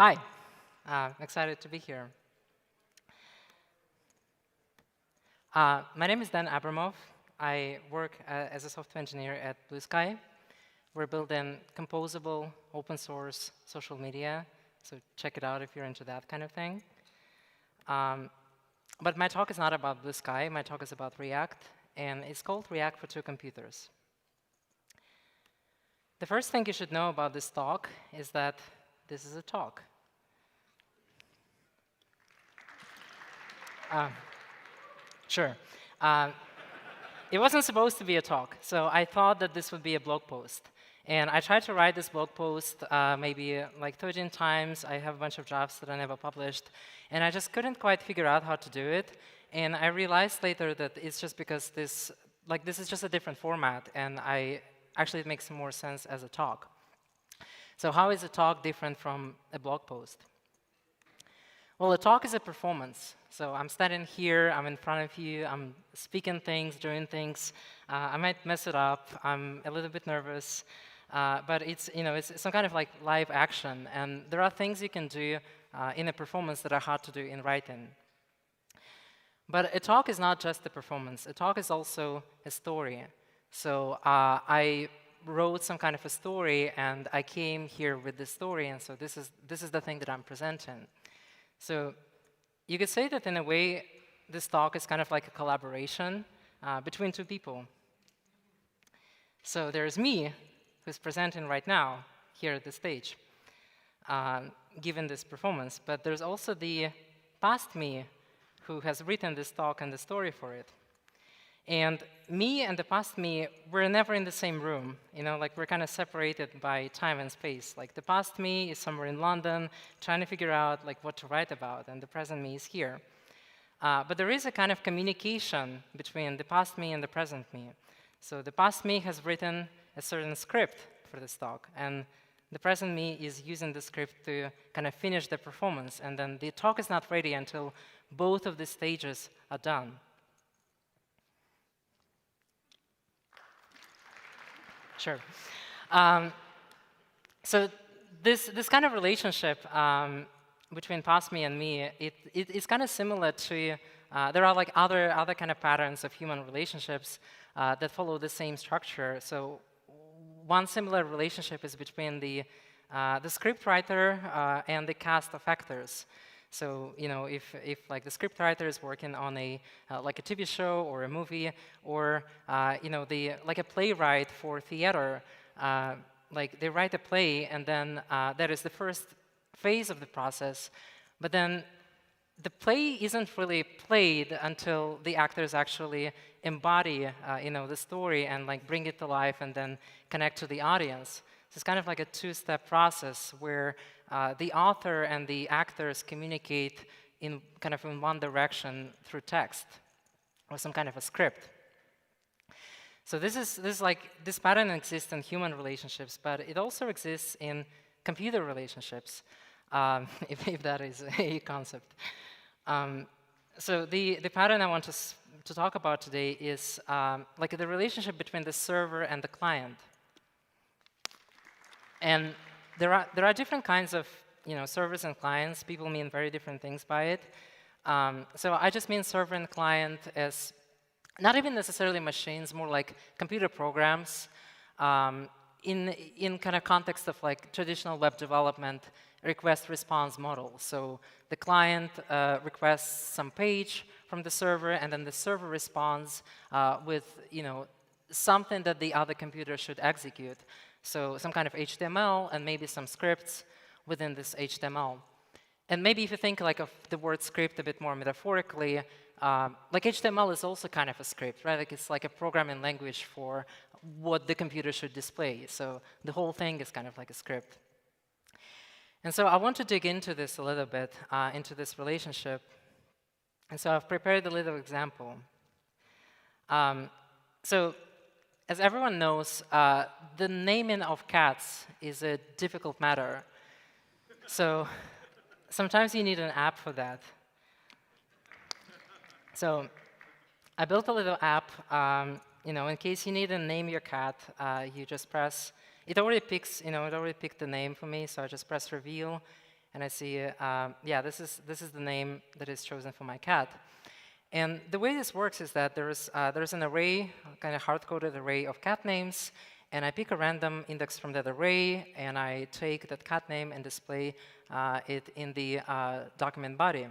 Hi, excited to be here. My name is Dan Abramov. I work as a software engineer at Blue Sky. We're building composable, open source social media, so check it out if you're into that kind of thing. But my talk is not about Blue Sky. My talk is about React, and it's called React for Two Computers. The first thing you should know about this talk is that this is a talk. Sure. It wasn't supposed to be a talk, so I thought that this would be a blog post. And I tried to write this blog post maybe like 13 times. I have a bunch of drafts that I never published. And I just couldn't quite figure out how to do it. And I realized later that it's just because this is just a different format. And actually, it makes more sense as a talk. So how is a talk different from a blog post? Well, a talk is a performance. So I'm standing here, I'm in front of you, I'm speaking things, doing things. I might mess it up, I'm a little bit nervous, but it's some kind of like live action. And there are things you can do in a performance that are hard to do in writing. But a talk is not just a performance. A talk is also a story. So I wrote some kind of a story, and I came here with this story, and so this is the thing that I'm presenting. So you could say that in a way, this talk is kind of like a collaboration between two people. So there's me, who's presenting right now here at the stage, given this performance. But there's also the past me, who has written this talk and the story for it. And me and the past me, we're never in the same room. Like we're kind of separated by time and space. Like the past me is somewhere in London, trying to figure out like what to write about, and the present me is here. But there is a kind of communication between the past me and the present me. So the past me has written a certain script for this talk, and the present me is using the script to kind of finish the performance, and then the talk is not ready until both of the stages are done. Sure. So this kind of relationship between past me and me, it's kind of similar to, there are like other kind of patterns of human relationships that follow the same structure. So one similar relationship is between the script writer and the cast of actors. So if like the script writer is working on like a TV show or a movie, or like a playwright for theater, like they write a play, and then that is the first phase of the process. But then the play isn't really played until the actors actually embody the story and like bring it to life and then connect to the audience. So it's kind of like a two-step process where the author and the actors communicate in one direction through text or some kind of a script. So this pattern exists in human relationships, but it also exists in computer relationships, if that is a concept. So the pattern I want to talk about today is like the relationship between the server and the client. And there are different kinds of servers and clients. People mean very different things by it. So I just mean server and client as not even necessarily machines, more like computer programs in kind of context of like traditional web development request-response model. So the client requests some page from the server, and then the server responds with something that the other computer should execute. So some kind of HTML and maybe some scripts within this HTML. And maybe if you think like of the word script a bit more metaphorically, like HTML is also kind of a script, right? Like it's like a programming language for what the computer should display. So the whole thing is kind of like a script. And so I want to dig into this a little bit, into this relationship. And so I've prepared a little example. So as everyone knows, the naming of cats is a difficult matter. So sometimes you need an app for that. So I built a little app. In case you need to name your cat, you just press. It already picks. It already picked the name for me. So I just press reveal, and I see, yeah, this is the name that is chosen for my cat. And the way this works is that there's an array, kind of hard-coded array of cat names, and I pick a random index from that array, and I take that cat name and display it in the document body.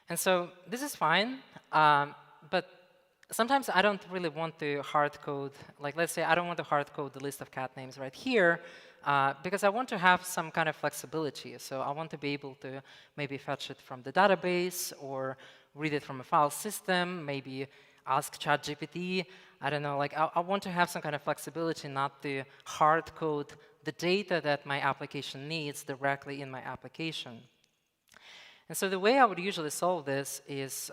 And so this is fine, but sometimes I don't really want to hard code, like let's say I don't want to hard code the list of cat names right here, because I want to have some kind of flexibility. So I want to be able to maybe fetch it from the database or read it from a file system, maybe ask ChatGPT. I don't know, like I want to have some kind of flexibility not to hard code the data that my application needs directly in my application. And so the way I would usually solve this is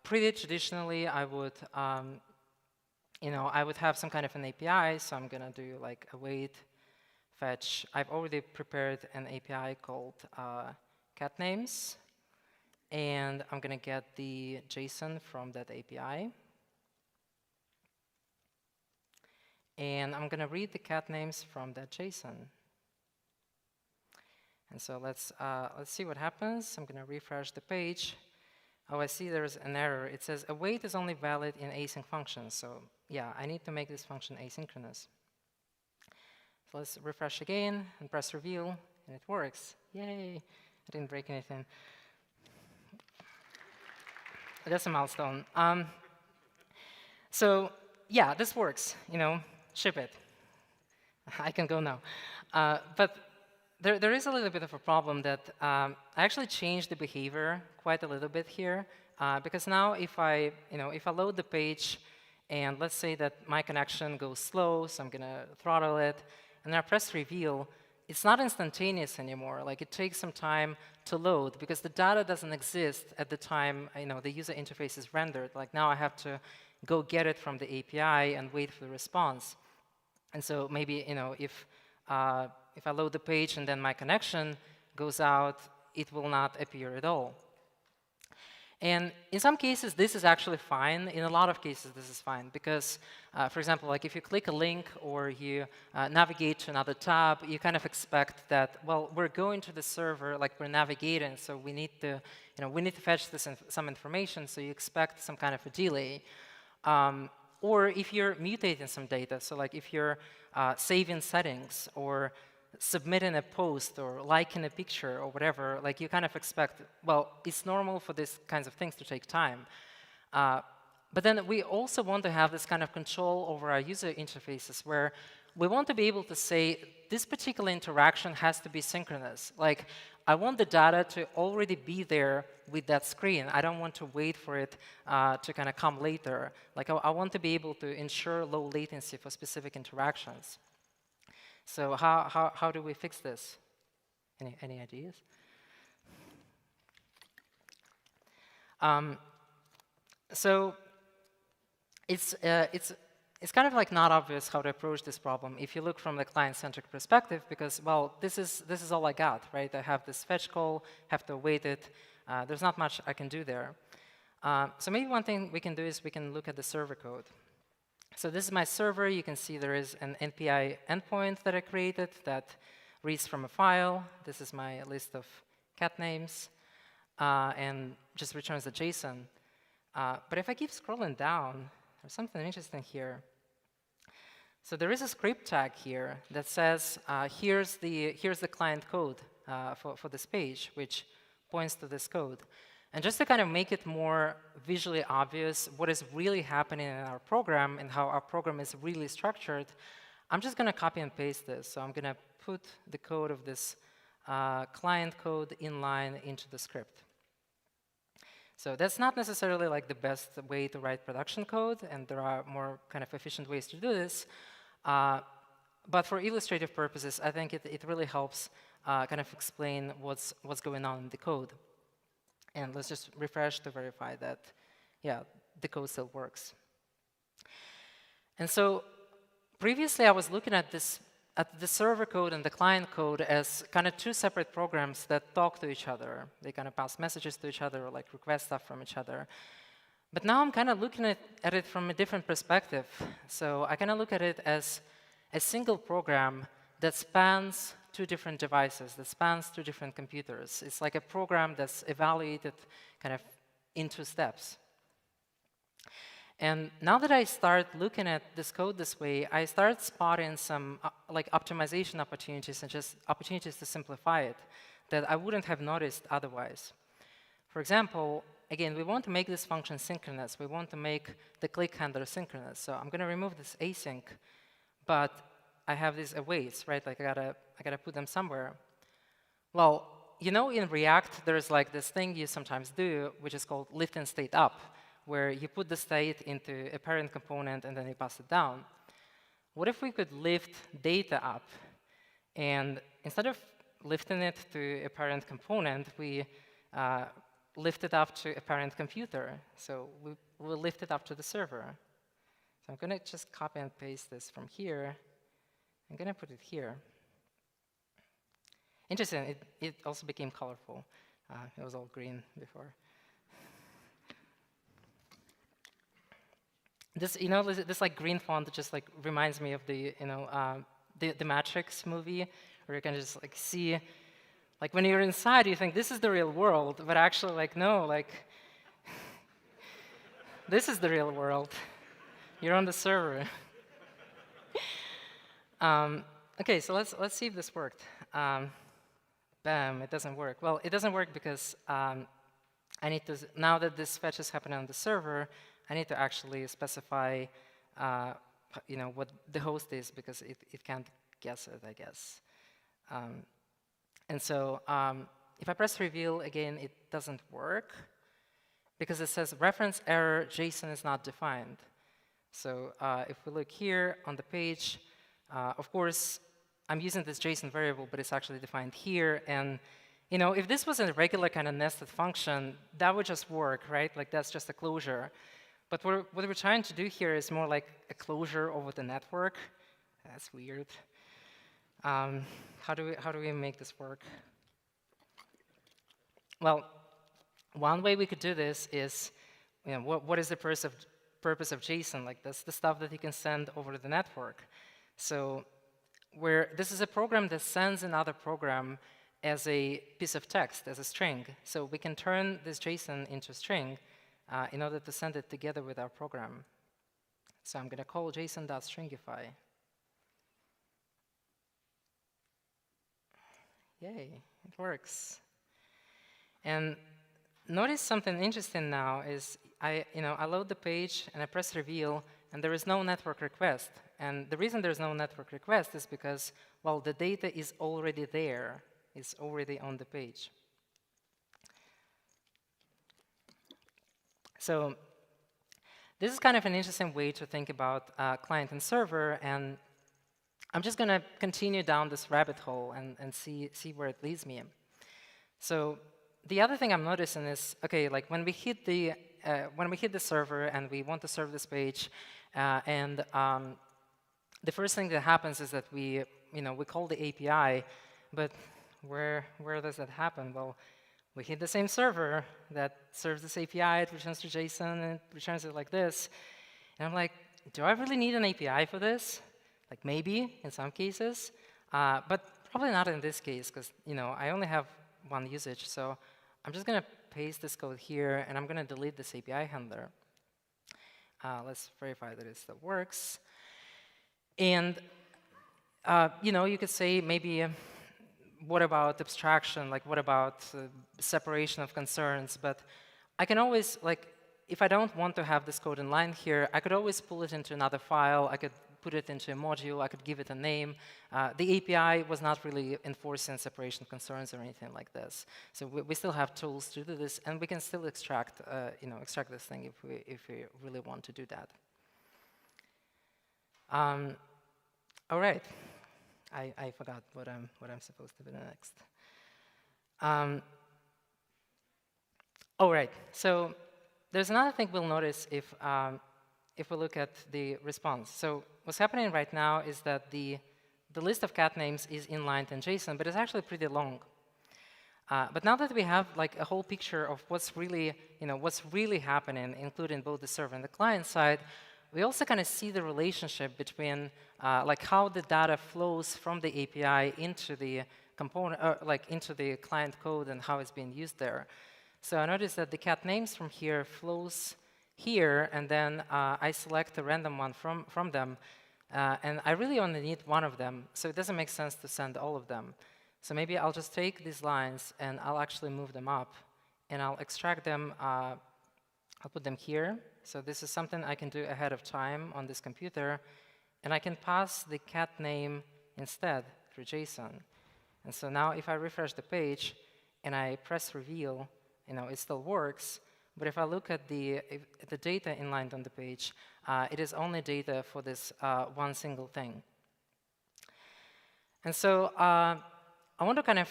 pretty traditionally, I would, I would have some kind of an API. So I'm gonna do like await fetch. I've already prepared an API called cat names, and I'm gonna get the JSON from that API, and I'm gonna read the cat names from that JSON. And so let's see what happens. I'm gonna refresh the page. Oh, I see there's an error. It says await is only valid in async functions. So yeah, I need to make this function asynchronous. So let's refresh again and press reveal, and it works. Yay! I didn't break anything. That's a milestone. So yeah, this works. Ship it. I can go now. But there is a little bit of a problem that I actually changed the behavior quite a little bit here, because now if I load the page, and let's say that my connection goes slow, so I'm gonna throttle it, and I press reveal, it's not instantaneous anymore. Like it takes some time to load because the data doesn't exist at the time the user interface is rendered. Like now I have to go get it from the API and wait for the response. And so maybe if I load the page and then my connection goes out, it will not appear at all. And in some cases, this is actually fine. In a lot of cases, this is fine because, for example, like if you click a link or you navigate to another tab, you kind of expect that, well, we're going to the server, like we're navigating, so we need to, fetch some information, so you expect some kind of a delay. Or if you're mutating some data, so like if you're saving settings or submitting a post or liking a picture or whatever, like you kind of expect, well, it's normal for these kinds of things to take time. But then we also want to have this kind of control over our user interfaces where we want to be able to say this particular interaction has to be synchronous. Like I want the data to already be there with that screen. I don't want to wait for it to kind of come later. Like I want to be able to ensure low latency for specific interactions. So how do we fix this? Any ideas? So it's kind of like not obvious how to approach this problem if you look from the client-centric perspective, because well, this is all I got, right? I have this fetch call, have to await it. There's not much I can do there. So maybe one thing we can do is we can look at the server code. So this is my server. You can see there is an NPI endpoint that I created that reads from a file. This is my list of cat names, and just returns the JSON. But if I keep scrolling down, there's something interesting here. So there is a script tag here that says, here's the client code for this page, which points to this code. And just to kind of make it more visually obvious what is really happening in our program and how our program is really structured, I'm just going to copy and paste this. So I'm going to put the code of this client code inline into the script. So that's not necessarily like the best way to write production code, and there are more kind of efficient ways to do this. But for illustrative purposes, I think it really helps kind of explain what's going on in the code. And let's just refresh to verify that, yeah, the code still works. And so previously, I was looking at the server code and the client code as kind of two separate programs that talk to each other. They kind of pass messages to each other or like request stuff from each other. But now I'm kind of looking at it from a different perspective. So I kind of look at it as a single program that spans two different devices, that spans two different computers. It's like a program that's evaluated kind of in two steps. And now that I start looking at this code this way, I start spotting some like optimization opportunities and just opportunities to simplify it that I wouldn't have noticed otherwise. For example, again, we want to make this function synchronous. We want to make the click handler synchronous. So I'm going to remove this async, but I have these awaits, right? Like I gotta put them somewhere. Well, you know, in React, there's like this thing you sometimes do, which is called lifting state up, where you put the state into a parent component and then you pass it down. What if we could lift data up, and instead of lifting it to a parent component, we lift it up to a parent computer. So we'll lift it up to the server. So I'm going to just copy and paste this from here. I'm going to put it here. Interesting, it also became colorful. It was all green before. This, you know, this like green font just like reminds me of the, you know, the Matrix movie, where you can just like see, like when you're inside, you think this is the real world, but actually, like no, like this is the real world. You're on the server. Okay, so let's see if this worked. Bam, it doesn't work. Well, it doesn't work because I need to, now that this fetch is happening on the server, I need to actually specify, you know, what the host is, because it can't guess it, I guess. And so if I press reveal again, it doesn't work because it says reference error, JSON is not defined. So if we look here on the page, of course, I'm using this JSON variable, but it's actually defined here. And you know, if this was a regular kind of nested function, that would just work, right? Like that's just a closure. But what we're trying to do here is more like a closure over the network. That's weird. How do we make this work? Well, one way we could do this is, you know, what is the purpose of JSON? Like that's the stuff that you can send over the network. So this is a program that sends another program as a piece of text, as a string. So we can turn this JSON into a string in order to send it together with our program. So I'm going to call json.stringify. Yay, it works. And notice something interesting now is I load the page and I press reveal, and there is no network request. And the reason there's no network request is because, well, the data is already there. It's already on the page. So this is kind of an interesting way to think about client and server, and I'm just going to continue down this rabbit hole and see where it leads me. So the other thing I'm noticing is, okay, like when we hit the server and we want to serve this page, and the first thing that happens is that we call the API, but where does that happen? Well, we hit the same server that serves this API, it returns to JSON, and it returns it like this. And I'm like, do I really need an API for this? Like maybe in some cases, but probably not in this case, because I only have one usage. So I'm just going to paste this code here, and I'm going to delete this API handler. Let's verify that it still works. And you could say maybe, what about abstraction? Like, what about separation of concerns? But I can always, like, if I don't want to have this code in line here, I could always pull it into another file. I could put it into a module. I could give it a name. The API was not really enforcing separation of concerns or anything like this. So we still have tools to do this, and we can still extract this thing if we really want to do that. All right. I forgot what I'm supposed to do next. All right. So there's another thing we'll notice if we look at the response. So what's happening right now is that the list of cat names is inlined in JSON, but it's actually pretty long. But now that we have like a whole picture of what's really happening, including both the server and the client side, we also kind of see the relationship between like how the data flows from the API into the component, like into the client code and how it's being used there. So I noticed that the cat names from here flows here, and then I select a random one from them. And I really only need one of them, so it doesn't make sense to send all of them. So maybe I'll just take these lines, and I'll actually move them up, and I'll extract them. I'll put them here. So this is something I can do ahead of time on this computer, and I can pass the cat name instead through JSON. And so now if I refresh the page, and I press reveal, it still works. But if I look at the data inlined on the page, it is only data for this one single thing. And so I want to kind of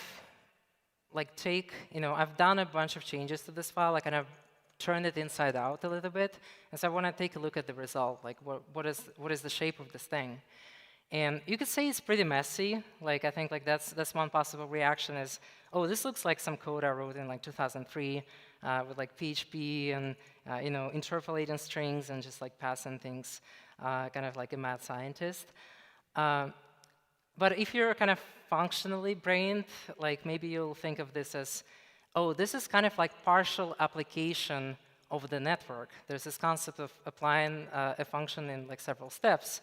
like take, I've done a bunch of changes to this file. I kind of turned it inside out a little bit. And so I want to take a look at the result. Like, what is the shape of this thing? And you could say it's pretty messy. Like, I think like that's one possible reaction is, oh, this looks like some code I wrote in like 2003 with like PHP and interpolating strings and just like passing things, kind of like a mad scientist. But if you're kind of functionally brained, like maybe you'll think of this as, oh, this is kind of like partial application of the network. There's this concept of applying a function in like several steps.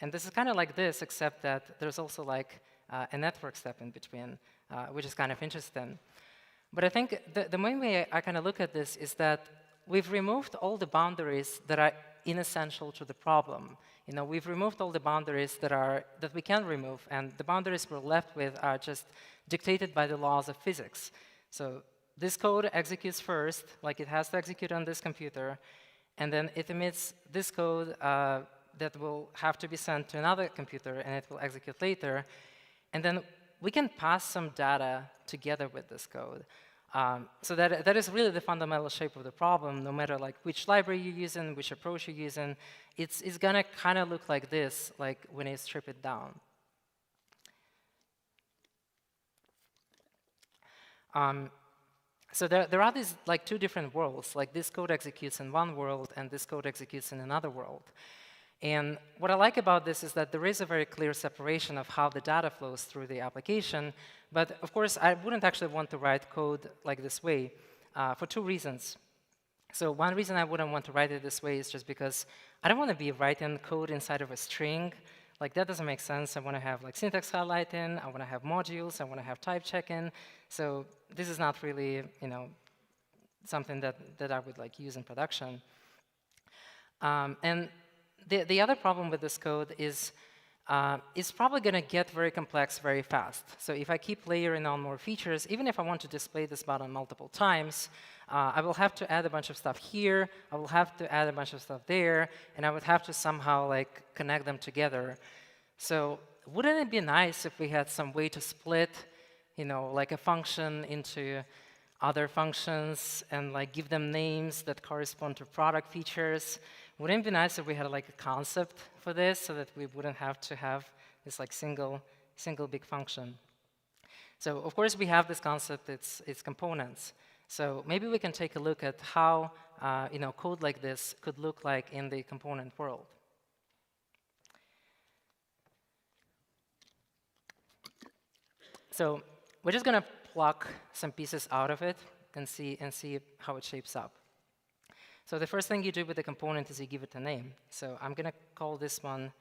And this is kind of like this, except that there's also like a network step in between, which is kind of interesting. But I think the main way I kind of look at this is that we've removed all the boundaries that are inessential to the problem. We've removed all the boundaries that we can remove, and the boundaries we're left with are just dictated by the laws of physics. So this code executes first, like it has to execute on this computer, and then it emits this code that will have to be sent to another computer, and it will execute later. And then we can pass some data together with this code. So that is really the fundamental shape of the problem. No matter like which library you're using, which approach you're using, it's going to kind of look like this, like when you strip it down. So there are these like two different worlds. Like this code executes in one world, and this code executes in another world. And what I like about this is that there is a very clear separation of how the data flows through the application. But of course, I wouldn't actually want to write code like this way for two reasons. So one reason I wouldn't want to write it this way is just because I don't want to be writing code inside of a string. Like that doesn't make sense. I want to have like syntax highlighting. I want to have modules. I want to have type checking. So this is not really, something that I would like use in production. And the other problem with this code is it's probably going to get very complex very fast. So if I keep layering on more features, even if I want to display this button multiple times, I will have to add a bunch of stuff here. I will have to add a bunch of stuff there. And I would have to somehow like connect them together. So wouldn't it be nice if we had some way to split, like a function into other functions and like give them names that correspond to product features? Wouldn't it be nice if we had like a concept for this so that we wouldn't have to have this like single big function? So of course we have this concept, it's components. So maybe we can take a look at how code like this could look like in the component world. So we're just going to pluck some pieces out of it and see how it shapes up. So the first thing you do with the component is you give it a name. So I'm going to call this one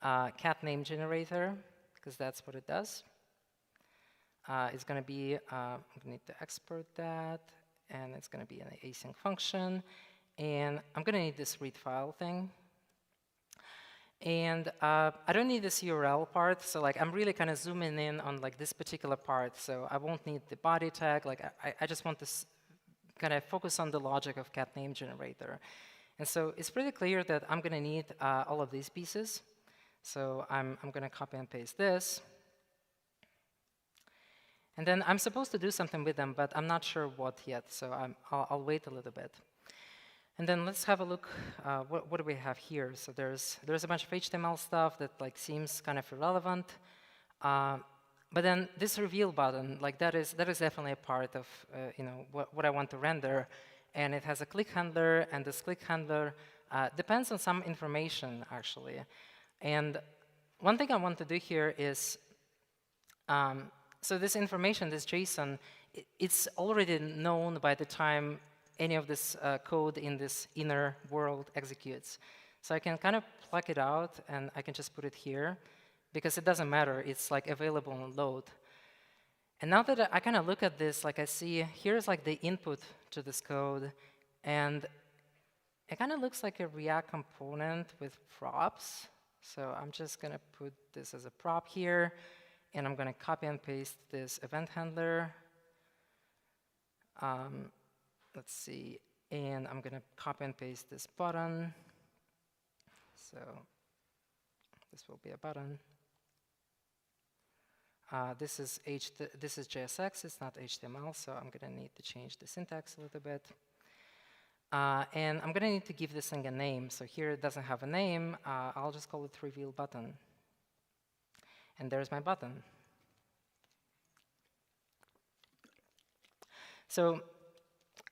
cat name generator, because that's what it does. It's going to be, I'm going to need to export that, and it's going to be an async function. And I'm going to need this read file thing. And I don't need this URL part, so like I'm really kind of zooming in on like this particular part. So I won't need the body tag. Like I just want this kind of focus on the logic of cat name generator. And so it's pretty clear that I'm going to need all of these pieces. So I'm going to copy and paste this. And then I'm supposed to do something with them, but I'm not sure what yet. So I'll wait a little bit. And then let's have a look. What do we have here? So there's a bunch of HTML stuff that like seems kind of irrelevant. But then this reveal button, like that is definitely a part of what I want to render. And it has a click handler, and this click handler depends on some information, actually. And one thing I want to do here is, so this information, this JSON, it's already known by the time any of this code in this inner world executes. So I can kind of pluck it out, and I can just put it here, because it doesn't matter. It's like available on load. And now that I kind of look at this, like I see here's like the input to this code, and it kind of looks like a React component with props. So I'm just going to put this as a prop here, and I'm going to copy and paste this event handler. Let's see, and I'm going to copy and paste this button. So this will be a button. This is JSX, it's not HTML, so I'm going to need to change the syntax a little bit. And I'm going to need to give this thing a name. So here it doesn't have a name. I'll just call it reveal button. And there's my button. So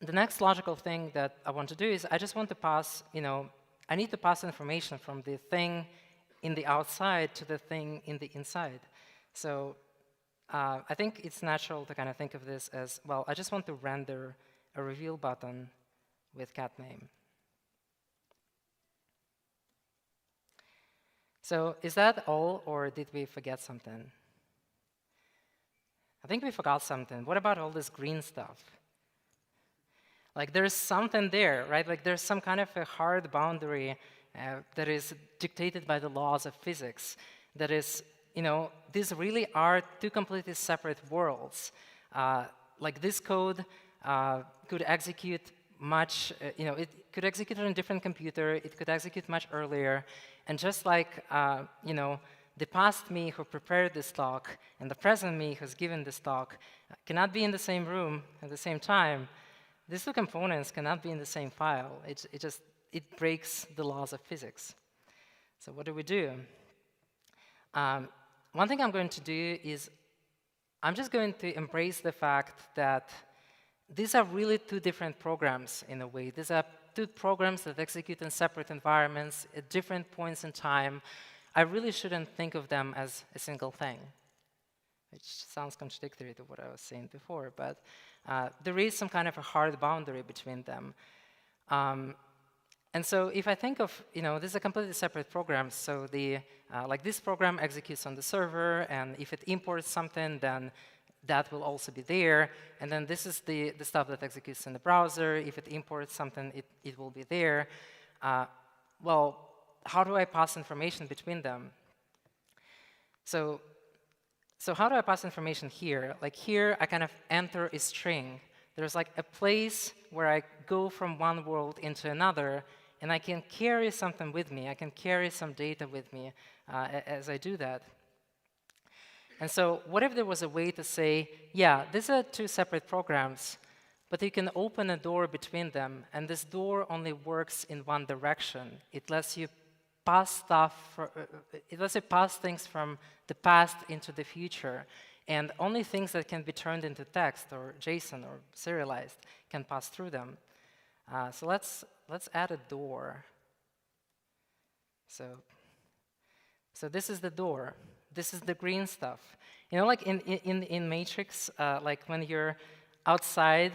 the next logical thing that I want to do is I just want to pass, I need to pass information from the thing in the outside to the thing in the inside. So I think it's natural to kind of think of this as, well, I just want to render a reveal button with cat name. So is that all, or did we forget something? I think we forgot something. What about all this green stuff? Like there's something there, right? Like there's some kind of a hard boundary that is dictated by the laws of physics. That is, these really are two completely separate worlds. Like this code could execute much, it could execute on a different computer, it could execute much earlier, and just like, the past me who prepared this talk and the present me who's given this talk cannot be in the same room at the same time. These two components cannot be in the same file. It breaks the laws of physics. So what do? One thing I'm going to do is I'm just going to embrace the fact that these are really two different programs in a way. These are two programs that execute in separate environments at different points in time. I really shouldn't think of them as a single thing, which sounds contradictory to what I was saying before, but there is some kind of a hard boundary between them. And so if I think of, these are completely separate programs, so like this program executes on the server, and if it imports something, then that will also be there. And then this is the stuff that executes in the browser. If it imports something, it will be there. Well, how do I pass information between them? So how do I pass information here? Like here, I kind of enter a string. There's like a place where I go from one world into another, and I can carry something with me. I can carry some data with me as I do that. And so what if there was a way to say, yeah, these are two separate programs, but you can open a door between them, and this door only works in one direction. It lets you pass things from the past into the future, and only things that can be turned into text or JSON or serialized can pass through them. So let's add a door. So this is the door. This is the green stuff. Like in Matrix, like when you're outside,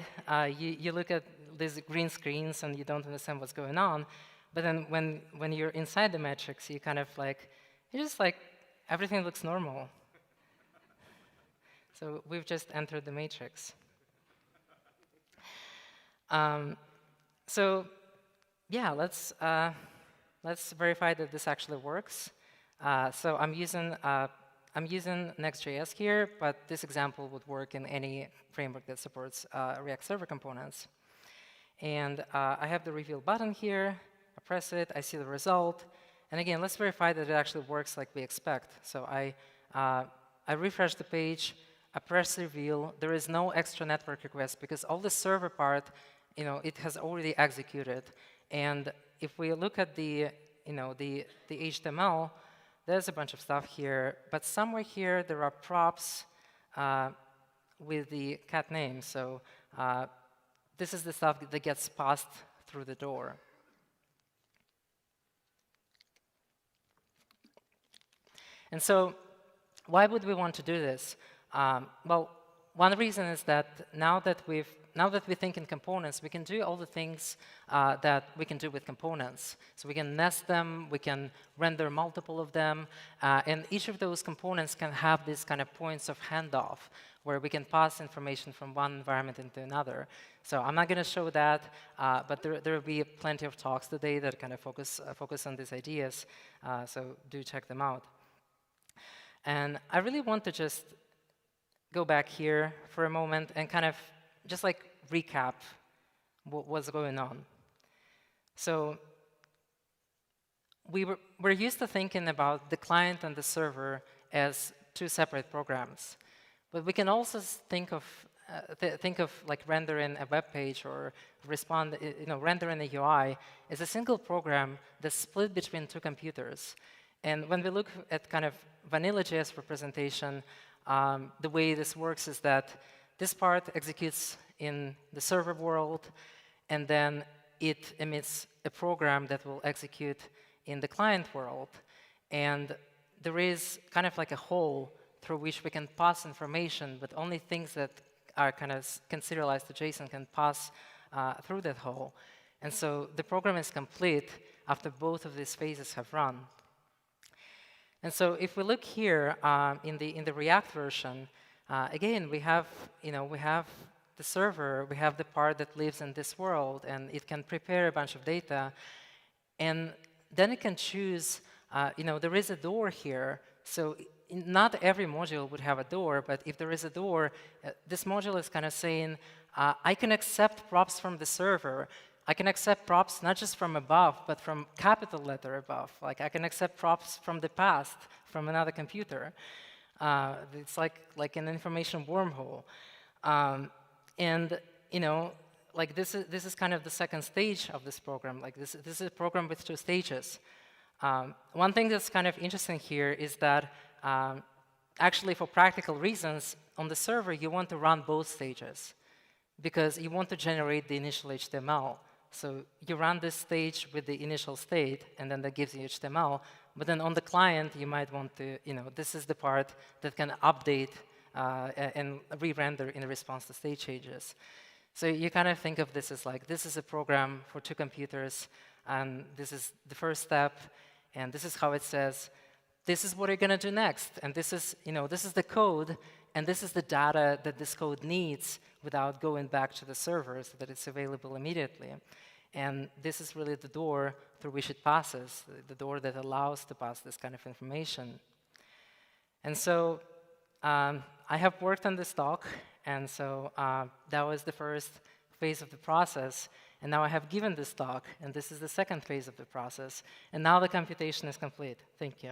you look at these green screens and you don't understand what's going on. But then when you're inside the Matrix, you kind of like, everything looks normal. So we've just entered the Matrix. So yeah, let's verify that this actually works. So I'm using Next.js here, but this example would work in any framework that supports React Server components. And I have the reveal button here. I press it, I see the result. And again, let's verify that it actually works like we expect. So I refresh the page, I press reveal. There is no extra network request because all the server part, it has already executed. And if we look at the HTML, there's a bunch of stuff here, but somewhere here there are props with the cat name. So this is the stuff that gets passed through the door. And so why would we want to do this? Well, one reason is that now that we think in components, we can do all the things that we can do with components. So we can nest them, we can render multiple of them, and each of those components can have these kind of points of handoff where we can pass information from one environment into another. So I'm not going to show that, but there will be plenty of talks today that kind of focus on these ideas, so do check them out. And I really want to just go back here for a moment and kind of just like recap what's going on. So we're used to thinking about the client and the server as two separate programs, but we can also think of like rendering a web page or rendering a UI as a single program that's split between two computers. And when we look at kind of vanilla JS representation, the way this works is that this part executes in the server world, and then it emits a program that will execute in the client world. And there is kind of like a hole through which we can pass information, but only things that are kind of can serialize to JSON can pass through that hole. And so the program is complete after both of these phases have run. And so if we look here in the React version, again we have the server, we have the part that lives in this world, and it can prepare a bunch of data, and then it can choose. There is a door here, so not every module would have a door, but if there is a door, this module is kind of saying, I can accept props from the server. I can accept props not just from above, but from capital letter above. Like I can accept props from the past, from another computer. It's like an information wormhole. Like this is kind of the second stage of this program. Like this is a program with two stages. One thing that's kind of interesting here is that actually, for practical reasons, on the server you want to run both stages because you want to generate the initial HTML. So you run this stage with the initial state, and then that gives you HTML. But then on the client, you might want to, this is the part that can update and re-render in response to state changes. So you kind of think of this as like, this is a program for two computers, and this is the first step, and this is how it says, this is what you're going to do next. And this is, this is the code, and this is the data that this code needs without going back to the server so that it's available immediately. And this is really the door through which it passes, the door that allows to pass this kind of information. And so I have worked on this talk, and so that was the first phase of the process. And now I have given this talk, and this is the second phase of the process. And now the computation is complete. Thank you.